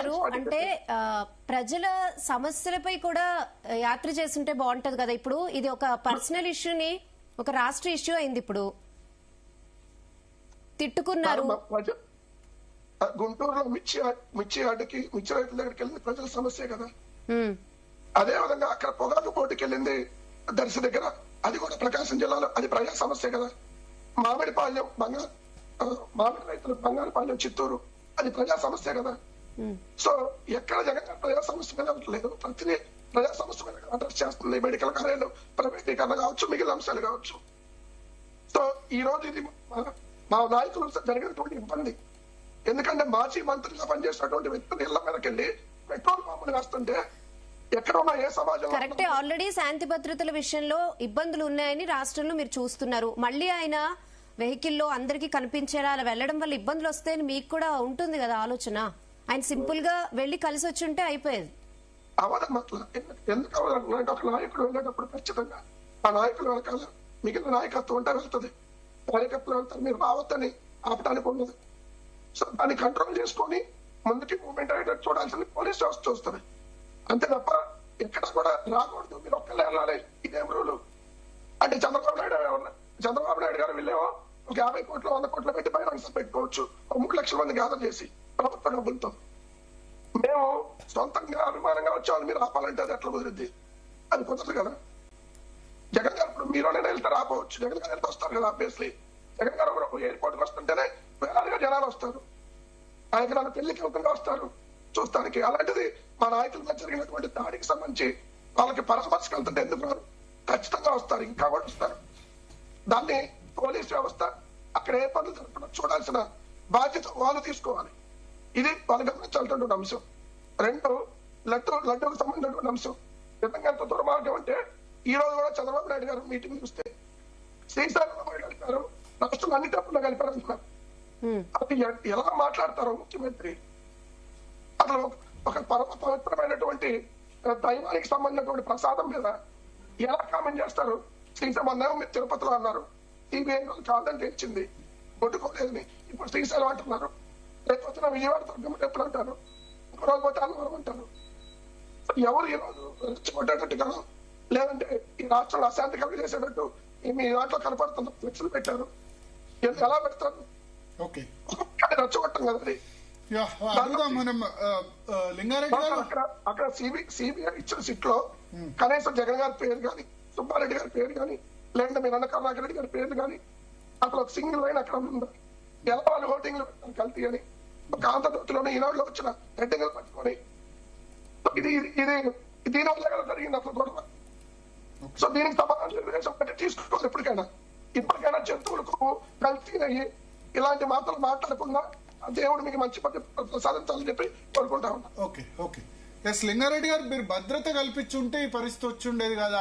గారు అంటే ప్రజల సమస్యలపై కూడా యాత్ర చేస్తుంటే బాగుంటది కదా. ఇప్పుడు ఇది ఒక పర్సనల్ ఇష్యూని ఒక రాష్ట్ర ఇష్యూ అయింది. ఇప్పుడు తిట్టుకున్నారు. గుంటూరులో మిర్చి రైతుల దగ్గరికి వెళ్ళింది ప్రజల సమస్య కదా. అదే విధంగా అక్కడ పొగాకు పోటీకి వెళ్ళింది దర్శి దగ్గర, అది కూడా ప్రకాశం జిల్లాలో, అది ప్రజా సమస్య కదా. మామిడిపాళ్యం మామిడి రైతులు బంగారుపాళ్యం చిత్తూరు, అది ప్రజా సమస్య కదా. సో ఎక్కడ జగన్ ప్రజా సమస్య మీద లేదు, ప్రతి ప్రజా సమస్య మీద అడ్రస్ చేస్తుంది. మెడికల్ కాలేజీలు ప్రైవేటీకరణ కావచ్చు, మిగిలిన అంశాలు కావచ్చు. సో ఈ రోజు ఇది మా నాయకులు జరిగినటువంటి ఇబ్బంది. ఎందుకంటే మాజీ మంత్రిగా పనిచేసినటువంటి వ్యక్తులు ఇళ్ల మీదకి వెళ్ళి పెట్రోల్ పంపులు వేస్తుంటే ఎక్కడ ఉన్నా ఏ సమాజం కరెక్టే. ఆల్రెడీ శాంతి భద్రతల విషయంలో ఇబ్బందులు ఉన్నాయని రాష్ట్రంలో మీరు చూస్తున్నారు. మళ్ళీ ఆయన వెహికల్లో అందరికీ కనిపించేలా అలా వెళ్లడం వల్ల ఇబ్బందులు వస్తాయని మీకు కూడా ఉంటుంది కదా ఆలోచన. ఆయన సింపుల్ గా వెళ్లి కలిసి వచ్చి ఉంటే అయిపోయేది. అవదం అట్లా ఎందుకు అవదంటే ఒక నాయకుడు వెళ్ళేటప్పుడు ఖచ్చితంగా ఆ నాయకులు వెనకాల మిగిలిన నాయకత్వం ఉంటే వెళ్తుంది. కార్యకర్తలు వెళ్తారు, మీరు రావద్దని ఆపడానికి ఉండదు. సో దాన్ని కంట్రోల్ చేసుకొని ముందుకి మూవ్మెంట్ అయ్యేటట్టు చూడాల్సింది పోలీస్ వ్యవస్థ చూస్తుంది. అంతే తప్ప ఎక్కడ కూడా రాకూడదు, మీరు ఒక్కలే వెళ్ళాలి, ఇదేం రూలు అంటే చంద్రబాబు నాయుడు గారు వెళ్ళేవో ఒక 50 కోట్లు 100 కోట్లు పెట్టి బహిరంగ పెట్టుకోవచ్చు, 3 లక్షల మంది గ్యాదర్ చేసి ప్రభుత్వ డబ్బులతో. మేము సొంతంగా అభిమానంగా వచ్చామని మీరు ఆపాలంటే అది ఎట్లా కుదిరిద్ది? అది కుదరదు కదా. జగన్ గారు ఇప్పుడు మీరోనైనా వెళ్తే రాపోవచ్చు, జగన్ గారు వెళ్తే వస్తారు కదా. ఆబ్వియస్లీ జగన్ గారు ఎయిర్పోర్ట్ వస్తుంటేనే వేలాదిగా జనాలు వస్తారు, ఆయనకి నన్ను పెళ్లికి వెళ్తుంగా వస్తారు చూస్తానికి. అలాంటిది మా నాయకుల మీద జరిగినటువంటి దాడికి సంబంధించి వాళ్ళకి పరామర్శకు వెళ్తుంటే ఎందుకు రారు? ఖచ్చితంగా వస్తారు, ఇంకా కూడా వస్తారు. దాన్ని పోలీస్ వ్యవస్థ అక్కడ ఏ పనులు జరపడం చూడాల్సిన బాధ్యత వాళ్ళు తీసుకోవాలి. ఇది వాళ్ళు గమనించాల్సినటువంటి అంశం. 2 లడ్డూకు సంబంధించినటువంటి అంశం నిజంగా ఎంత దుర్మార్గం అంటే ఈ రోజు కూడా చంద్రబాబు నాయుడు గారు మీటింగ్ చూస్తే శ్రీశైలంలో కలిపారు, రాష్ట్రంలో అన్ని తప్పుల్లో కలిపారు అంటున్నారు. అది ఎలా మాట్లాడతారో ముఖ్యమంత్రి? అసలు ఒక పవిత్రమైనటువంటి దైవానికి సంబంధించినటువంటి ప్రసాదం మీద ఎలా కామెంట్ చేస్తారు? శ్రీశైలం మీరు తిరుపతిలో అన్నారు, సిబిఐ కాదని తెలిసింది, కొట్టుకోలేదని ఇప్పుడు శ్రీశైలం అంటున్నారు. రేపు వచ్చిన విజయవాడ దుర్గమ్మ టెంపుల్ అంటారు, ఇంకో రోజు పోతే అన్నవరం అంటారు. ఎవరు ఈ రోజు రెచ్చగొట్టేటట్టు కదా, లేదంటే ఈ రాష్ట్రంలో అశాంతి కలిగి చేసేటట్టు మీ దాంట్లో కనపడుతున్న ఫ్లెక్స్లు పెట్టారు, ఎలా పెడతారు? రెచ్చగొట్టం కదా అది. అక్కడ సిబిఐ ఇచ్చిన సిట్ లో కనీసం జగన్ గారి పేరు కానీ, సుబ్బారెడ్డి గారి పేరు కానీ, లేదంటే మీ నాన్న కరుణాకర్ రెడ్డి గారి పేరు కానీ అక్కడ ఒక సింగిల్ లైన్ అక్కడ ఉందా? ఎలా వాళ్ళు ఓటింగ్ లో పెట్టారు కల్తీ అని? ఒక ఆంధ్రజ్యోతిలోనే ఈనాడులో వచ్చిన హెడ్డింగ్ పట్టుకొని ఇది దీని వల్ల కదా జరిగింది అసలు గొడవ. సో దీనికి సమాధానం తీసుకోవాలి. ఇప్పటికైనా జంతువులకు కల్తీ అయ్యి ఇలాంటి మాటలు మాట్లాడకుండా దేవుడు మీకు మంచి ప్రసాదించాలని చెప్పి కోరుకుంటా ఉన్నా. ఓకే లింగారెడ్డి గారు, మీరు భద్రత కల్పించుంటే ఈ పరిస్థితి వచ్చి ఉండేది కదా.